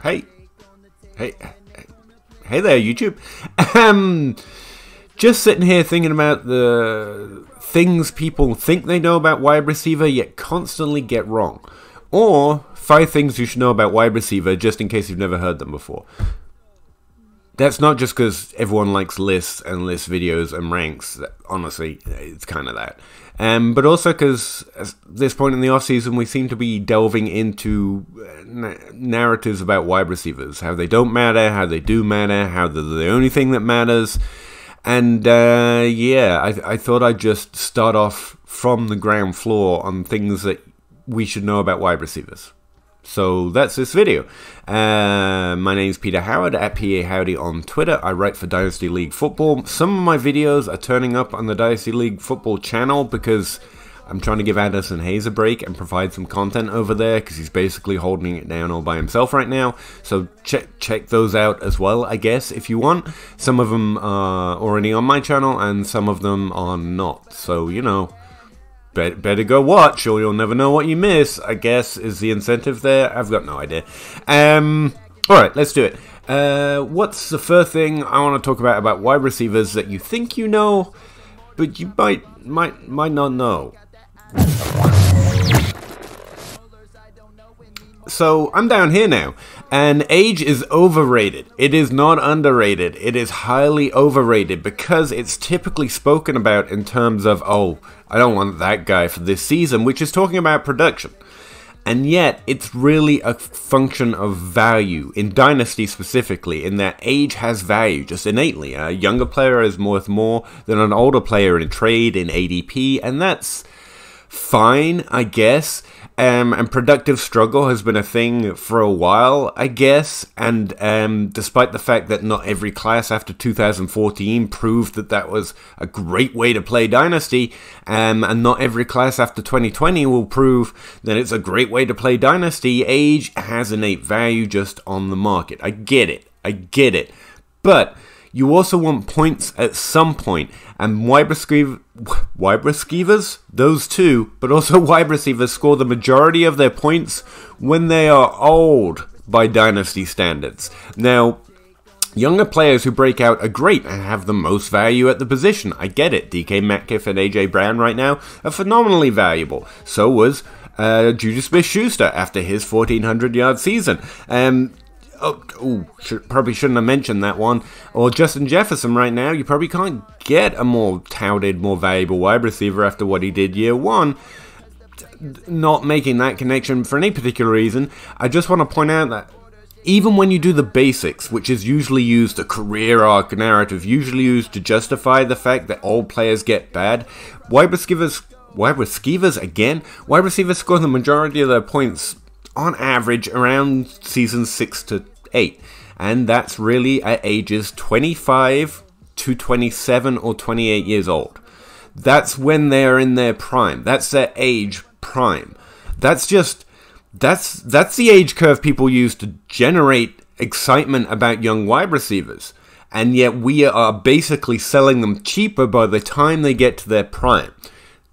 Hey, hey, hey there, YouTube. Just sitting here thinking about the things people think they know about wide receiver, yet constantly get wrong. Or 5 things you should know about wide receiver, just in case you've never heard them before. That's not just because everyone likes lists and list videos and ranks. Honestly, it's kind of that. But also because at this point in the offseason, we seem to be delving into narratives about wide receivers. How they don't matter, how they do matter, how they're the only thing that matters. And yeah, I thought I'd just start off from the ground floor on things that we should know about wide receivers. So that's this video. My name's Peter Howard at Pahowdy on Twitter. I write for Dynasty League Football. Some of my videos are turning up on the Dynasty League Football channel because I'm trying to give Anderson Hayes a break and provide some content over there because he's basically holding it down all by himself right now. So check those out as well, I guess, if you want. Some of them are already on my channel and some of them are not. So, you know, better go watch or you'll never know what you miss, I guess, is the incentive there. I've got no idea. Alright, let's do it. What's the first thing I want to talk about wide receivers that you think you know, but you might not know? So, I'm down here now, and age is overrated. It is not underrated. It is highly overrated because it's typically spoken about in terms of, oh, I don't want that guy for this season, which is talking about production. And yet, it's really a function of value, in Dynasty specifically, in that age has value, just innately. A younger player is worth more than an older player in trade, in ADP, and that's fine, I guess. And productive struggle has been a thing for a while, I guess, and despite the fact that not every class after 2014 proved that that was a great way to play Dynasty, and not every class after 2020 will prove that it's a great way to play Dynasty, age has innate value just on the market. I get it, but you also want points at some point, and wide receivers, those two, but also wide receivers score the majority of their points when they are old by Dynasty standards. Now, younger players who break out are great and have the most value at the position. I get it. DK Metcalf and AJ Brown right now are phenomenally valuable. So was Juju Smith-Schuster after his 1,400-yard season. Probably shouldn't have mentioned that one. Or Justin Jefferson right now. You probably can't get a more touted, more valuable wide receiver after what he did year one. Not making that connection for any particular reason. I just want to point out that even when you do the basics, which is usually used, a career arc narrative, usually used to justify the fact that old players get bad, wide receivers score the majority of their points on average around seasons 6 to 8, and that's really at ages 25 to 27 or 28 years old. That's when they're in their prime. That's their age prime. That's the age curve people use to generate excitement about young wide receivers, and yet we are basically selling them cheaper by the time they get to their prime.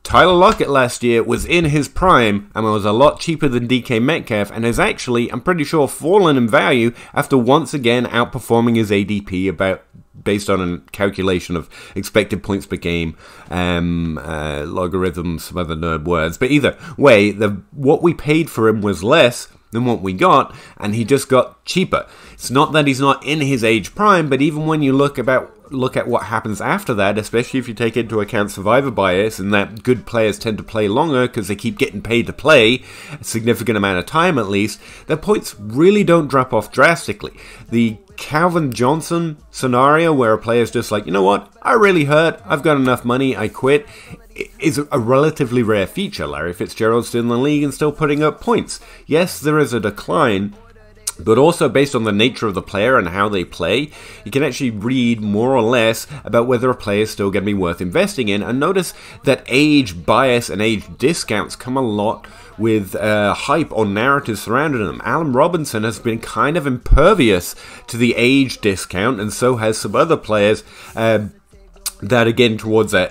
Tyler Lockett last year was in his prime and was a lot cheaper than DK Metcalf and has actually, I'm pretty sure, fallen in value after once again outperforming his ADP based on a calculation of expected points per game, logarithms, some other nerd words. But either way, what we paid for him was less than what we got, and he just got cheaper. It's not that he's not in his age prime, but even when you look at what happens after that, especially if you take into account survivor bias and that good players tend to play longer because they keep getting paid to play a significant amount of time at least, their points really don't drop off drastically. The Calvin Johnson scenario where a player's just like, you know what, I really hurt, I've got enough money, I quit, is a relatively rare feature. Larry Fitzgerald's still in the league and still putting up points. Yes, there is a decline, but also based on the nature of the player and how they play, you can actually read more or less about whether a player is still going to be worth investing in. And notice that age bias and age discounts come a lot with hype or narrative surrounding them. Allen Robinson has been kind of impervious to the age discount, and so has some other players. that are getting towards the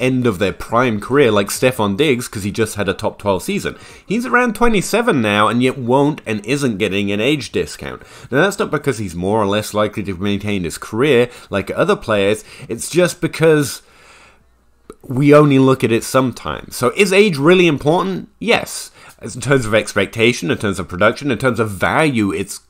end of their prime career, like Stephon Diggs, because he just had a top 12 season. He's around 27 now, and yet won't and isn't getting an age discount. Now, that's not because he's more or less likely to maintain his career like other players. It's just because we only look at it sometimes. So is age really important? Yes. In terms of expectation, in terms of production, in terms of value, it's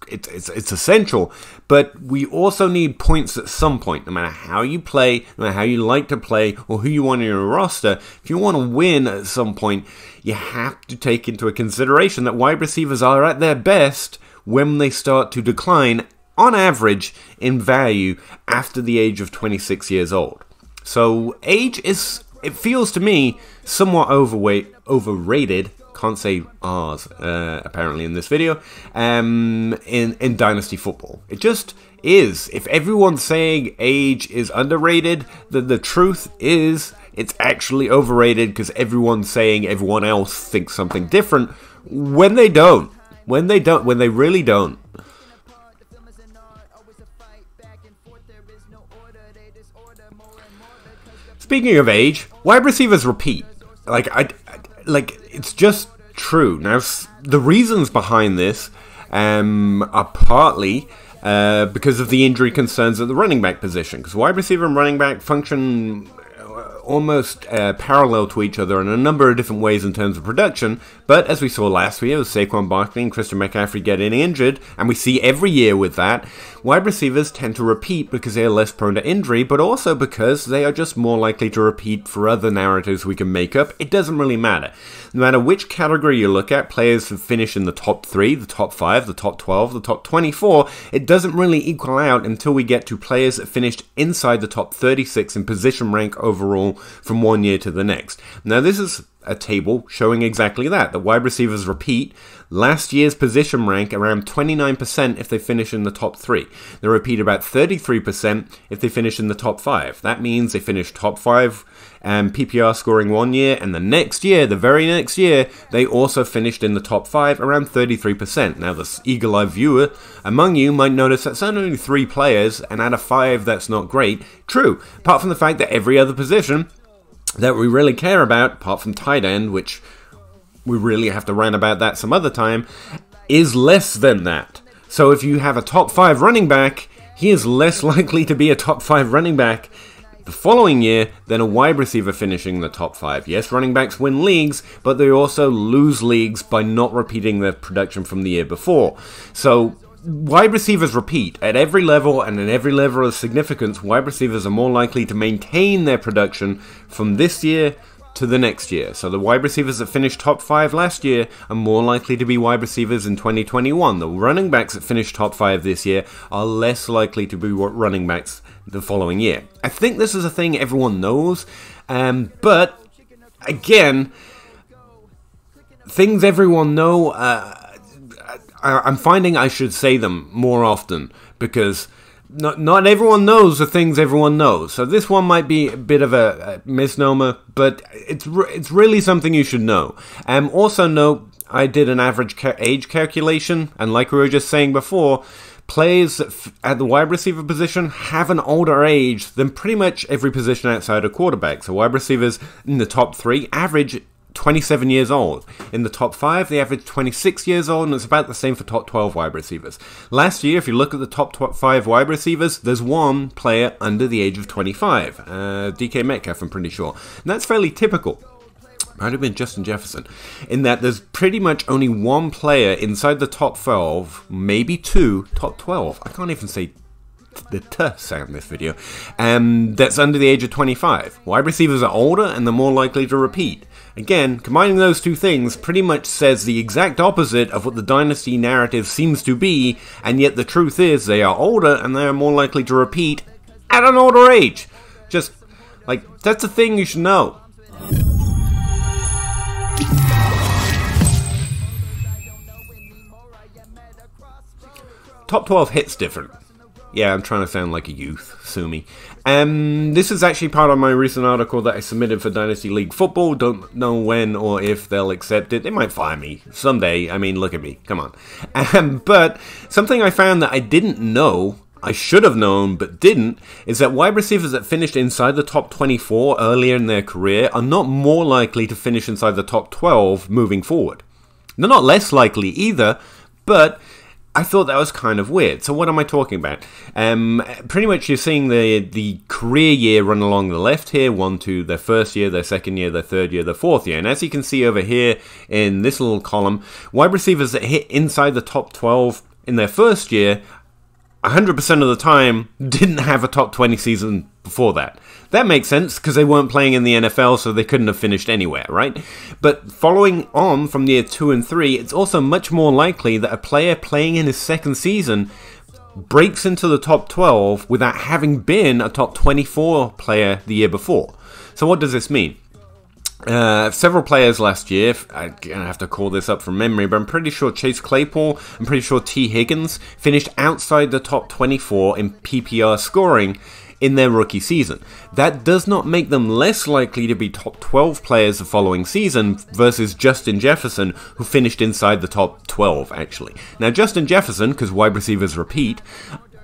essential. But we also need points at some point. No matter how you play, no matter how you like to play, or who you want in your roster, if you want to win at some point, you have to take into consideration that wide receivers are at their best when they start to decline, on average, in value after the age of 26 years old. So age is, it feels to me, somewhat overrated. Can't say R's, apparently, in this video, in Dynasty Football. It just is. If everyone's saying age is underrated, then the truth is it's actually overrated because everyone's saying everyone else thinks something different when they don't. When they really don't. Speaking of age, wide receivers repeat. It's just true. Now, the reasons behind this are partly because of the injury concerns at the running back position. Because wide receiver and running back function almost parallel to each other in a number of different ways in terms of production. But as we saw last year with Saquon Barkley and Christian McCaffrey getting injured, and we see every year with that, wide receivers tend to repeat because they are less prone to injury, but also because they are just more likely to repeat for other narratives we can make up. It doesn't really matter. No matter which category you look at, players who finish in the top 3, the top 5, the top 12, the top 24, it doesn't really equal out until we get to players that finished inside the top 36 in position rank overall from one year to the next. Now, this is a table showing exactly that. The wide receivers repeat last year's position rank around 29% if they finish in the top 3. They repeat about 33% if they finish in the top 5. That means they finish top 5 PPR scoring one year, and the next year, the very next year, they also finished in the top 5 around 33%. Now, the eagle-eyed viewer among you might notice that's only 3 players, and out of 5, that's not great. True, apart from the fact that every other position that we really care about, apart from tight end, which we really have to rant about that some other time, is less than that. So if you have a top 5 running back, he is less likely to be a top 5 running back the following year than a wide receiver finishing in the top 5. Yes, running backs win leagues, but they also lose leagues by not repeating their production from the year before. So wide receivers repeat at every level, and at every level of significance, wide receivers are more likely to maintain their production from this year to the next year. So the wide receivers that finished top 5 last year are more likely to be wide receivers in 2021. The running backs that finished top 5 this year are less likely to be running backs the following year. I think this is a thing everyone knows, but again, things everyone know, I'm finding I should say them more often, because not everyone knows the things everyone knows. So this one might be a bit of a misnomer, but it's really something you should know. Also note, I did an average age calculation, and like we were just saying before, players at the wide receiver position have an older age than pretty much every position outside of quarterback. So wide receivers in the top 3 average 27 years old. In the top 5, they average 26 years old, and it's about the same for top 12 wide receivers. Last year, if you look at the top 5 wide receivers, there's one player under the age of 25. DK Metcalf, I'm pretty sure. And that's fairly typical. Might have been Justin Jefferson. In that there's pretty much only one player inside the top 12, maybe 2, top 12. I can't even say the T sound in this video. That's under the age of 25. Wide receivers are older and they're more likely to repeat. Again, combining those two things pretty much says the exact opposite of what the dynasty narrative seems to be, and yet the truth is they are older and they are more likely to repeat at an older age. Just, like, that's a thing you should know. Top 12 hits different. Yeah, I'm trying to sound like a youth. Sue me. This is actually part of my recent article that I submitted for Dynasty League Football. Don't know when or if they'll accept it. They might fire me someday. I mean, look at me. Come on. But something I found that I didn't know I should have known but didn't is that wide receivers that finished inside the top 24 earlier in their career are not more likely to finish inside the top 12 moving forward. They're not less likely either, but I thought that was kind of weird. So what am I talking about? Pretty much you're seeing the career year run along the left here, 1, 2, their first year, their second year, their third year, their fourth year. And as you can see over here in this little column, wide receivers that hit inside the top 12 in their first year 100% of the time didn't have a top 20 season before that. That makes sense because they weren't playing in the NFL, so they couldn't have finished anywhere, right? But following on from year 2 and 3, it's also much more likely that a player playing in his second season breaks into the top 12 without having been a top 24 player the year before. So what does this mean? Several players last year, I'm going to have to call this up from memory, but I'm pretty sure Chase Claypool, I'm pretty sure T. Higgins finished outside the top 24 in PPR scoring in their rookie season. That does not make them less likely to be top 12 players the following season versus Justin Jefferson, who finished inside the top 12, actually. Now, Justin Jefferson, because wide receivers repeat,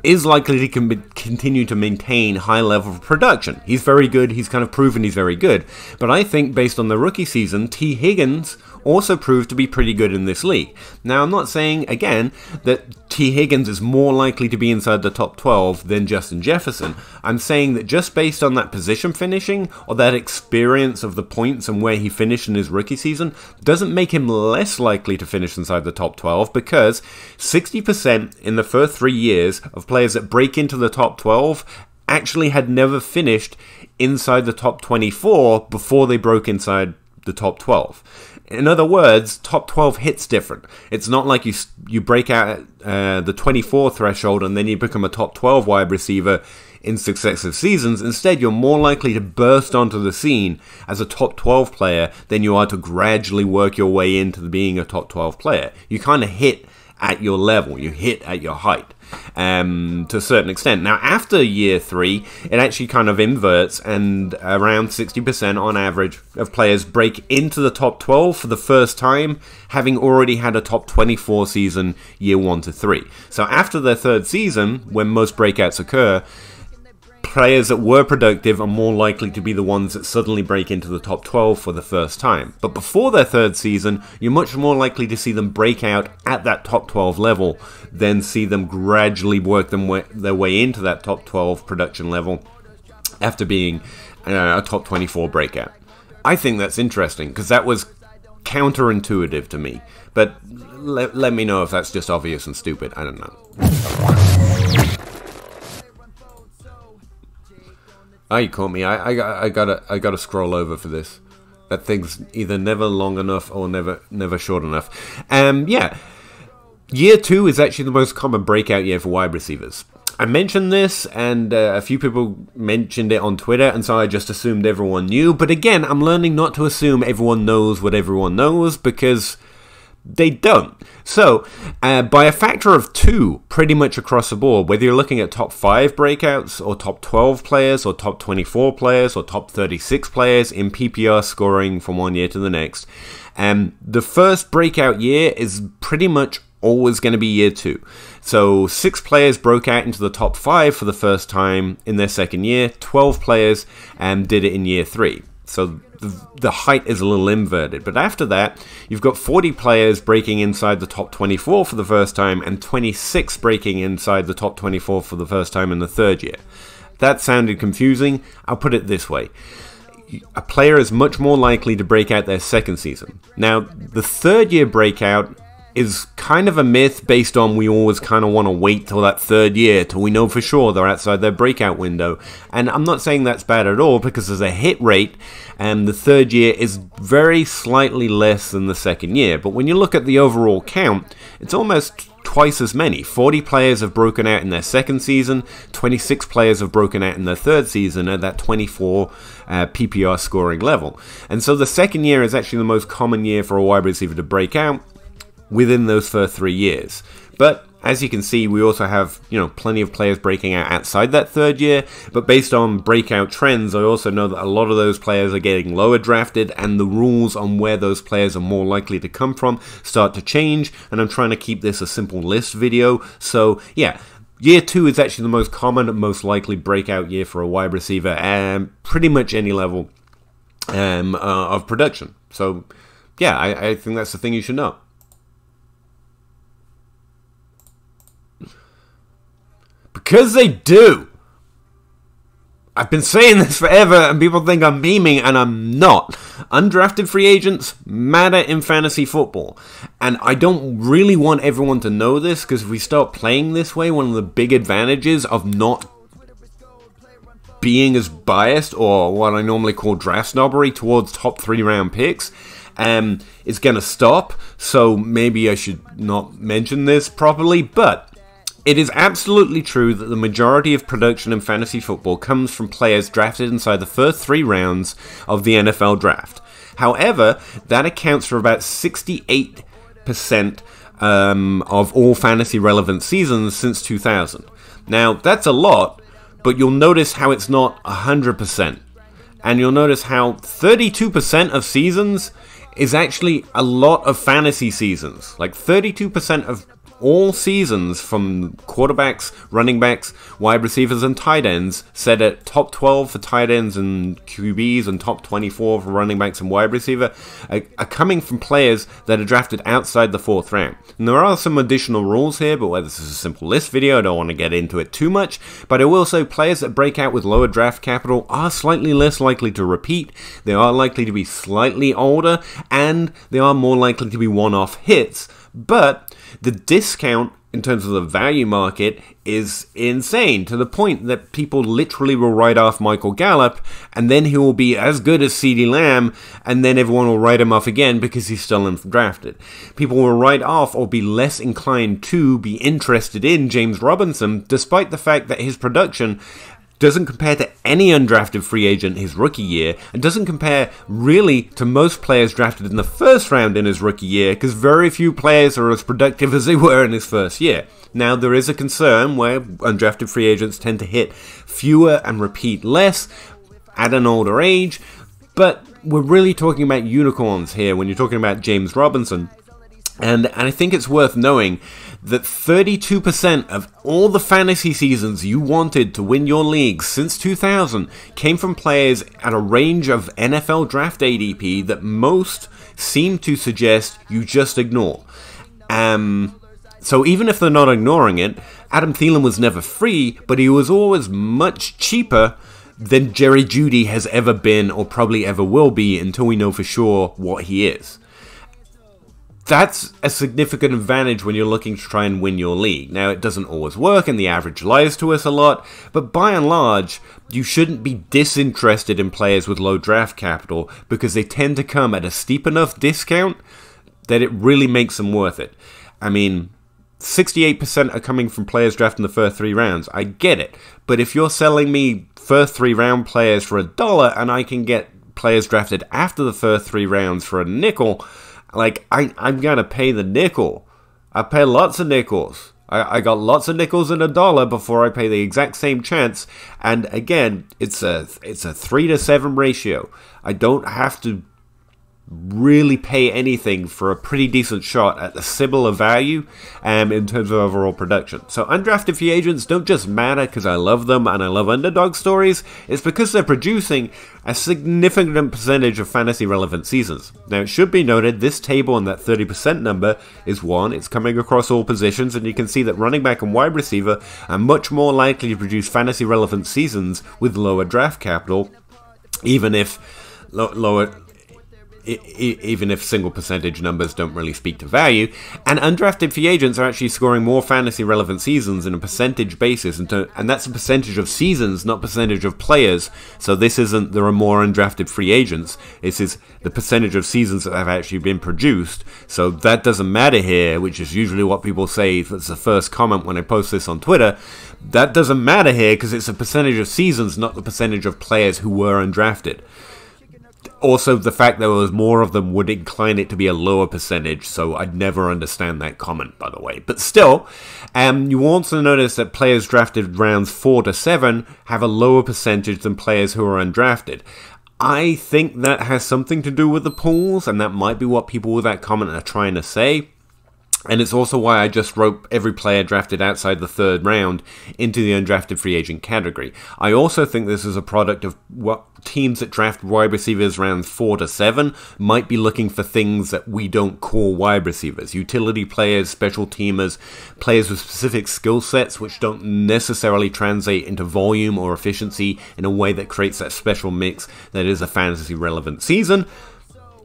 is likely to continue to maintain high level of production. He's very good, he's kind of proven he's very good, but I think based on the rookie season, T. Higgins also proved to be pretty good in this league. Now, I'm not saying, again, that T. Higgins is more likely to be inside the top 12 than Justin Jefferson. I'm saying that just based on that position finishing, or that experience of the points and where he finished in his rookie season, doesn't make him less likely to finish inside the top 12, because 60% in the first 3 years of players that break into the top 12 actually had never finished inside the top 24 before they broke inside the top 12. In other words, top 12 hits different. It's not like you break out the 24 threshold and then you become a top 12 wide receiver in successive seasons. Instead, you're more likely to burst onto the scene as a top 12 player than you are to gradually work your way into being a top 12 player. You kind of hit at your level, you hit at your height. To a certain extent. Now, after year 3, it actually kind of inverts, and around 60% on average of players break into the top 12 for the first time, having already had a top 24 season year 1 to 3. So after their third season, when most breakouts occur, players that were productive are more likely to be the ones that suddenly break into the top 12 for the first time. But before their third season, you're much more likely to see them break out at that top 12 level than see them gradually work their way into that top 12 production level after being a top 24 breakout. I think that's interesting because that was counterintuitive to me. But let me know if that's just obvious and stupid. I don't know. Oh, you caught me. I gotta scroll over for this. That thing's either never long enough or never short enough. Yeah. Year 2 is actually the most common breakout year for wide receivers. I mentioned this, and a few people mentioned it on Twitter, and so I just assumed everyone knew. But again, I'm learning not to assume everyone knows what everyone knows, because they don't. So, by a factor of 2, pretty much across the board, whether you're looking at top 5 breakouts, or top 12 players, or top 24 players, or top 36 players in PPR scoring from one year to the next, the first breakout year is pretty much always going to be year 2. So 6 players broke out into the top 5 for the first time in their second year, 12 players did it in year 3. So the height is a little inverted. But after that, you've got 40 players breaking inside the top 24 for the first time and 26 breaking inside the top 24 for the first time in the third year. That sounded confusing. I'll put it this way. A player is much more likely to break out their second season. Now, the third year breakout is kind of a myth based on we always kind of want to wait till that third year till we know for sure they're outside their breakout window. And I'm not saying that's bad at all, because there's a hit rate and the third year is very slightly less than the second year. But when you look at the overall count, it's almost twice as many. 40 players have broken out in their second season, 26 players have broken out in their third season at that 24 PPR scoring level. And so the second year is actually the most common year for a wide receiver to break out within those first 3 years. But as you can see, we also have, plenty of players breaking out outside that third year. But based on breakout trends, I also know that a lot of those players are getting lower drafted, and the rules on where those players are more likely to come from start to change. And I'm trying to keep this a simple list video. So yeah, Year 2 is actually the most common and most likely breakout year for a wide receiver, and pretty much any level of production. So, yeah, I think that's the thing you should know. Because they do. I've been saying this forever, and people think I'm memeing, and I'm not. Undrafted free agents matter in fantasy football. And I don't really want everyone to know this, because if we start playing this way, one of the big advantages of not being as biased, or what I normally call draft snobbery, towards top 3 round picks, is going to stop. So maybe I should not mention this properly, but it is absolutely true that the majority of production in fantasy football comes from players drafted inside the first 3 rounds of the NFL draft. However, that accounts for about 68% of all fantasy relevant seasons since 2000. Now, that's a lot, but you'll notice how it's not 100%. And you'll notice how 32% of seasons is actually a lot of fantasy seasons. Like 32% of all seasons from quarterbacks, running backs, wide receivers, and tight ends, set at top 12 for tight ends and QBs and top 24 for running backs and wide receiver, are coming from players that are drafted outside the 4th round. And there are some additional rules here, but this is a simple list video, I don't want to get into it too much, but I will say players that break out with lower draft capital are slightly less likely to repeat, they are likely to be slightly older, and they are more likely to be one-off hits, but the discount in terms of the value market is insane, to the point that people literally will write off Michael Gallup, and then he will be as good as CeeDee Lamb, and then everyone will write him off again because he's still undrafted. People will write off or be less inclined to be interested in James Robinson, despite the fact that his production doesn't compare to any undrafted free agent his rookie year, and doesn't compare really to most players drafted in the 1st round in his rookie year, because very few players are as productive as they were in his first year. Now, there is a concern where undrafted free agents tend to hit fewer and repeat less at an older age, but we're really talking about unicorns here when you're talking about James Robinson. And I think it's worth knowing that 32% of all the fantasy seasons you wanted to win your league since 2000 came from players at a range of NFL draft ADP that most seem to suggest you just ignore. So even if they're not ignoring it, Adam Thielen was never free, but he was always much cheaper than Jerry Jeudy has ever been, or probably ever will be, until we know for sure what he is. That's a significant advantage when you're looking to try and win your league. Now, it doesn't always work, and the average lies to us a lot, but by and large, you shouldn't be disinterested in players with low draft capital, because they tend to come at a steep enough discount that it really makes them worth it. I mean, 68% are coming from players drafted in the first 3 rounds. I get it, but if you're selling me first 3 round players for $1, and I can get players drafted after the first 3 rounds for a nickel, like, I'm gonna pay the nickel. I pay lots of nickels. I got lots of nickels and $1 before I pay the exact same chance. And again, it's a 3 to 7 ratio. I don't have to really pay anything for a pretty decent shot at the similar value in terms of overall production. So undrafted free agents don't just matter because I love them and I love underdog stories. It's because they're producing a significant percentage of fantasy relevant seasons. Now, it should be noted, this table and that 30% number is one. It's coming across all positions, and you can see that running back and wide receiver are much more likely to produce fantasy relevant seasons with lower draft capital, even if even if single percentage numbers don't really speak to value, and undrafted free agents are actually scoring more fantasy relevant seasons in a percentage basis, and that's a percentage of seasons, not percentage of players. So this isn't there are more undrafted free agents, this is the percentage of seasons that have actually been produced. So that doesn't matter here, which is usually what people say. That's the first comment when I post this on Twitter. That doesn't matter here because it's a percentage of seasons, not the percentage of players who were undrafted. Also, the fact there was more of them would incline it to be a lower percentage, so I'd never understand that comment, by the way. But still, you also notice that players drafted rounds 4 to 7 have a lower percentage than players who are undrafted. I think that has something to do with the pools, and that might be what people with that comment are trying to say. And it's also why I just wrote every player drafted outside the 3rd round into the undrafted free agent category. I also think this is a product of what teams that draft wide receivers rounds 4 to 7 might be looking for things that we don't call wide receivers. Utility players, special teamers, players with specific skill sets which don't necessarily translate into volume or efficiency in a way that creates that special mix that is a fantasy relevant season.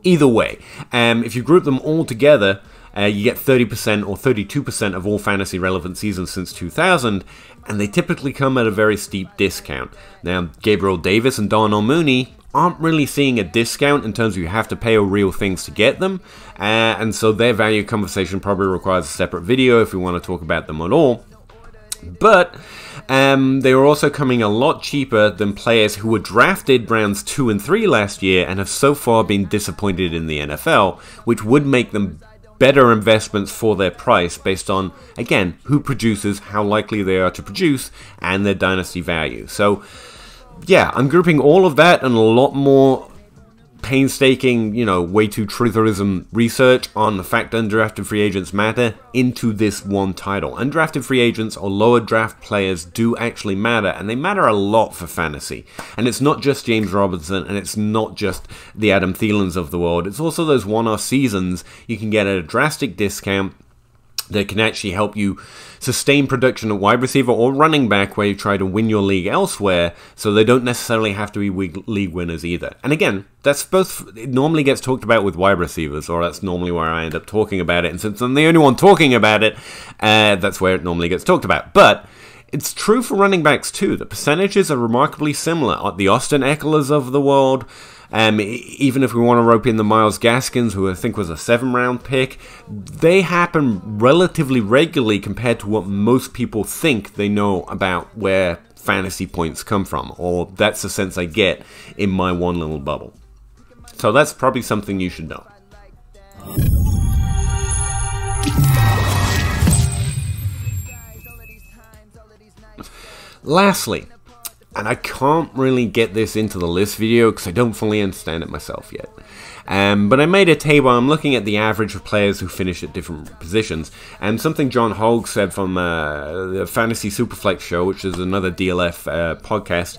Either way, if you group them all together, you get 30% or 32% of all fantasy relevant seasons since 2000, and they typically come at a very steep discount. Now, Gabriel Davis and Darnell Mooney aren't really seeing a discount in terms of you have to pay real things to get them, and so their value conversation probably requires a separate video if we want to talk about them at all. But they were also coming a lot cheaper than players who were drafted rounds 2 and 3 last year and have so far been disappointed in the NFL, which would make them better investments for their price based on, again, who produces, how likely they are to produce, and their dynasty value. So, yeah, I'm grouping all of that and a lot more painstaking, way too trutherism research on the fact undrafted free agents matter into this one title. Undrafted free agents or lower draft players do actually matter, and they matter a lot for fantasy. And it's not just James Robinson, and it's not just the Adam Thielens of the world. It's also those one-off seasons you can get at a drastic discount that can actually help you sustain production at wide receiver or running back where you try to win your league elsewhere, so they don't necessarily have to be league winners either. And again, that's both, it normally gets talked about with wide receivers, or that's normally where I end up talking about it, and since I'm the only one talking about it, that's where it normally gets talked about. But it's true for running backs too. The percentages are remarkably similar. The Austin Eckler's of the world, even if we want to rope in the Myles Gaskins, who I think was a 7th-round pick, they happen relatively regularly compared to what most people think they know about where fantasy points come from, or that's the sense I get in my one little bubble. So that's probably something you should know. Lastly, and I can't really get this into the list video because I don't fully understand it myself yet. But I made a table. I'm looking at the average of players who finish at different positions. And something John Hogue said from the Fantasy Superflex show, which is another DLF podcast,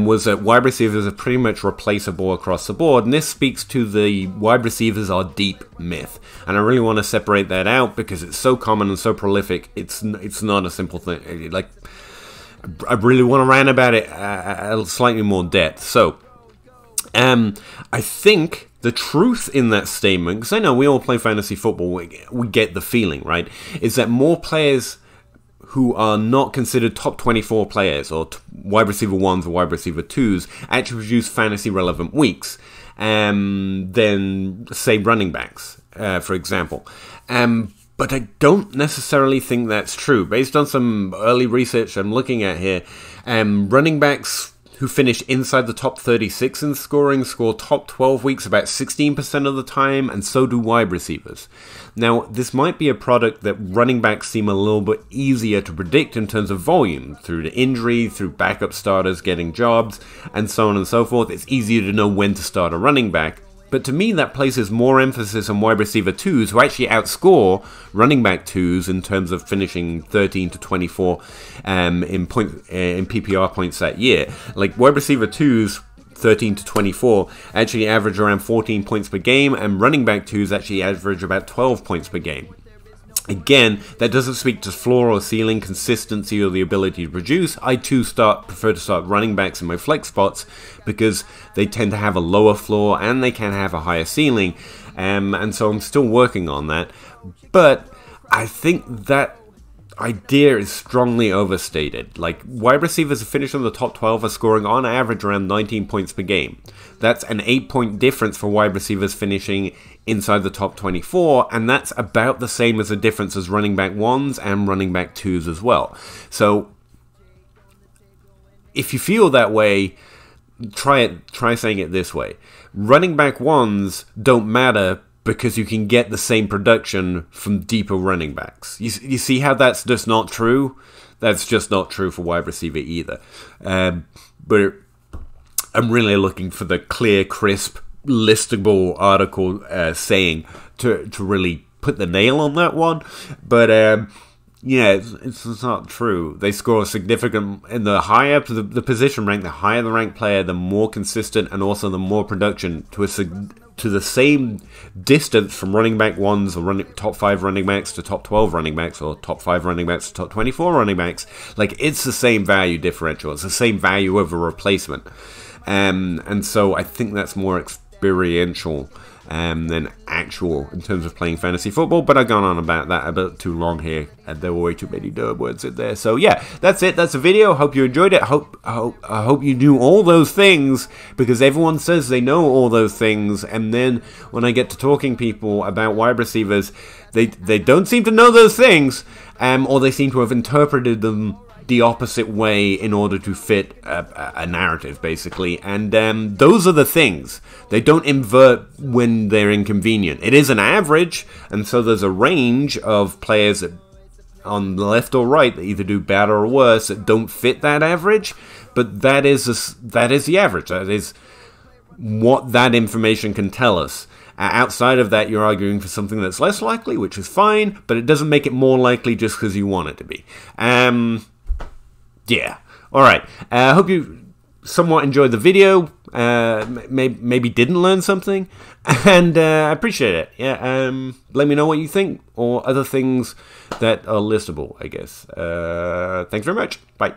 was that wide receivers are pretty much replaceable across the board. And this speaks to the wide receivers are deep myth. And I really want to separate that out because it's so common and so prolific. It's not a simple thing. Like, I really want to rant about it at slightly more depth. So, I think the truth in that statement, because I know we all play fantasy football, we get the feeling, right, is that more players who are not considered top 24 players, or wide receiver 1s or wide receiver 2s, actually produce fantasy relevant weeks than, say, running backs, for example. But I don't necessarily think that's true. Based on some early research I'm looking at here, running backs who finish inside the top 36 in scoring score top 12 weeks about 16% of the time, and so do wide receivers. Now, this might be a product that running backs seem a little bit easier to predict in terms of volume, through the injury, through backup starters getting jobs, and so on and so forth. It's easier to know when to start a running back. But to me, that places more emphasis on wide receiver 2s, who actually outscore running back 2s in terms of finishing 13 to 24 in PPR points that year. Like, wide receiver 2s, 13 to 24, actually average around 14 points per game, and running back 2s actually average about 12 points per game. Again, that doesn't speak to floor or ceiling, consistency, or the ability to produce. I too prefer to start running backs in my flex spots because they tend to have a lower floor and they can have a higher ceiling, and so I'm still working on that. But I think that idea is strongly overstated. Like, wide receivers who finish in the top 12 are scoring on average around 19 points per game. That's an 8-point difference for wide receivers finishing inside the top 24, and that's about the same as the difference as running back 1s and running back 2s as well. So if you feel that way, try saying it this way. Running back 1s don't matter because you can get the same production from deeper running backs. You see how that's just not true? That's just not true for wide receiver either. But I'm really looking for the clear, crisp, listable article saying to really put the nail on that one, but yeah, it's not true. They score significant in the higher the position rank, the higher the ranked player, the more consistent and also the more production to the same distance from running back ones or top 5 running backs to top 12 running backs or top 5 running backs to top 24 running backs. Like, it's the same value differential. It's the same value of a replacement. And so I think that's more experiential than actual in terms of playing fantasy football. But I've gone on about that a bit too long here, and there were way too many nerd words in there. So yeah, that's it. That's the video. Hope you enjoyed it. I hope you knew all those things, because everyone says they know all those things, and then when I get to talking people about wide receivers, they don't seem to know those things, or they seem to have interpreted them the opposite way in order to fit a narrative, basically. And those are the things. They don't invert when they're inconvenient. It is an average, and so there's a range of players that, on the left or right, that either do better or worse, that don't fit that average. But that is the average. That is what that information can tell us. Outside of that, you're arguing for something that's less likely, which is fine, but it doesn't make it more likely just because you want it to be. Yeah. Alright. I hope you somewhat enjoyed the video. Maybe didn't learn something. And I appreciate it. Yeah. Let me know what you think, or other things that are listable, I guess. Thanks very much. Bye.